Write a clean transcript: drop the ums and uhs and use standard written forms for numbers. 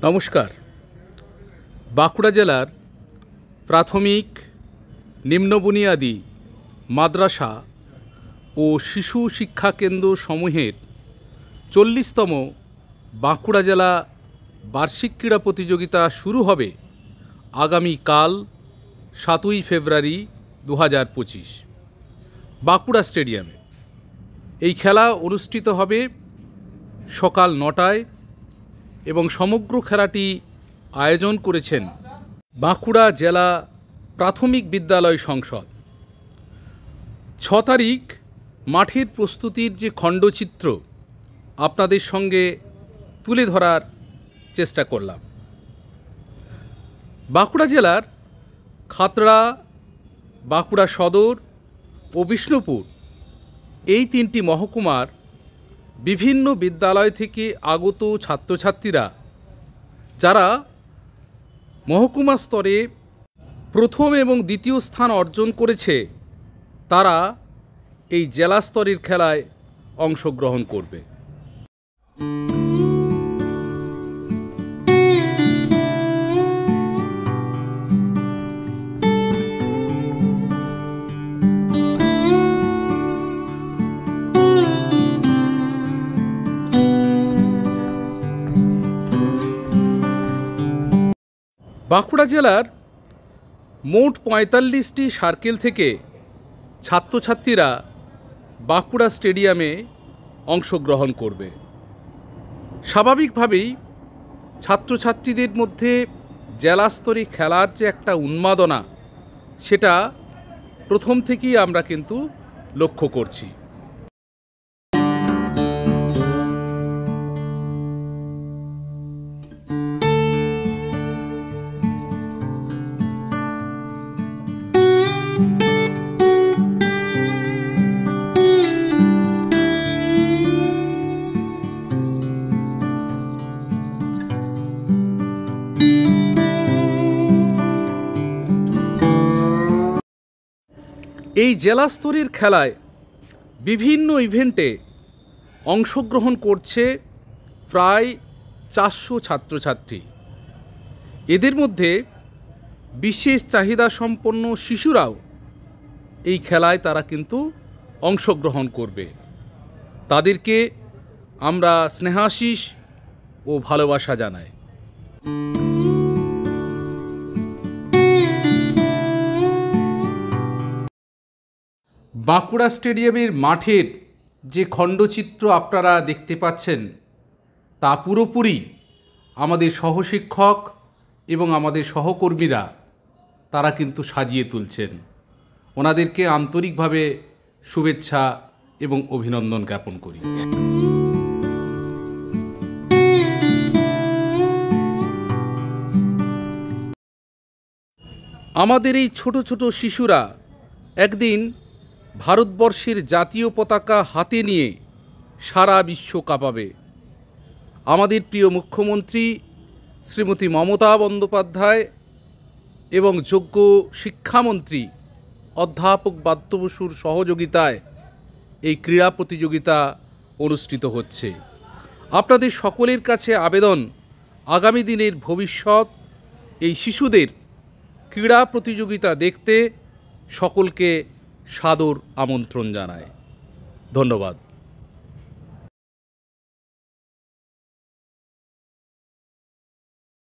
নমস্কার। বাঁকুড়া জেলার প্রাথমিক, নিম্ন বুনিয়াদী, মাদ্রাসা ও শিশু শিক্ষা কেন্দ্র সমূহের 40তম বাঁকুড়া জেলা বার্ষিক ক্রীড়া প্রতিযোগিতা শুরু হবে আগামীকাল 7ই ফেব্রুয়ারি 2025 বাঁকুড়া স্টেডিয়ামে। এই খেলা অনুষ্ঠিত হবে সকাল 9টায় এবং সমগ্র খেলাটি আয়োজন করেছেন বাঁকুড়া জেলা প্রাথমিক বিদ্যালয় সংসদ। 6 তারিখ মাঠের প্রস্তুতির যে খণ্ডচিত্র আপনাদের সঙ্গে তুলে ধরার চেষ্টা করলাম। বাঁকুড়া জেলার খাতড়া, বাঁকুড়া সদর ও বিষ্ণুপুর এই 3টি মহকুমার বিভিন্ন বিদ্যালয় থেকে আগত ছাত্রছাত্রীরা যারা মহকুমা স্তরে প্রথম এবং দ্বিতীয় স্থান অর্জন করেছে তারা এই জেলা স্তরের খেলায় অংশগ্রহণ করবে। বাঁকুড়া জেলার মোট 45টি সার্কেল থেকে ছাত্রছাত্রীরা বাঁকুড়া স্টেডিয়ামে অংশগ্রহণ করবে। স্বাভাবিকভাবেই ছাত্রছাত্রীদের মধ্যে জেলা স্তরে খেলার যে একটা উন্মাদনা সেটা প্রথম থেকেই আমরা কিন্তু লক্ষ্য করছি। এই জেলা স্তরের খেলায় বিভিন্ন ইভেন্টে অংশগ্রহণ করছে প্রায় 400 ছাত্রছাত্রী। এদের মধ্যে বিশেষ চাহিদা সম্পন্ন শিশুরাও এই খেলায় তারা কিন্তু অংশগ্রহণ করবে। তাদেরকে আমরা স্নেহাশিস ও ভালোবাসা জানাই। বাঁকুড়া স্টেডিয়ামের মাঠের যে খণ্ডচিত্র আপনারা দেখতে পাচ্ছেন তা পুরোপুরি আমাদের সহশিক্ষক এবং আমাদের সহকর্মীরা তারা কিন্তু সাজিয়ে তুলছেন। ওনাদেরকে আন্তরিকভাবে শুভেচ্ছা এবং অভিনন্দন জ্ঞাপন করি। আমাদের এই ছোট ছোট শিশুরা একদিন ভারতবর্ষের জাতীয় পতাকা হাতে নিয়ে সারা বিশ্ব কাঁপাবে। আমাদের প্রিয় মুখ্যমন্ত্রী শ্রীমতী মমতা বন্দ্যোপাধ্যায় এবং যোগ্য শিক্ষামন্ত্রী অধ্যাপক ব্রাত্য বসুর সহযোগিতায় এই ক্রীড়া প্রতিযোগিতা অনুষ্ঠিত হচ্ছে। আপনাদের সকলের কাছে আবেদন, আগামী দিনের ভবিষ্যৎ এই শিশুদের ক্রীড়া প্রতিযোগিতা দেখতে সকলকে সাদর আমন্ত্রণ জানায়। ধন্যবাদ।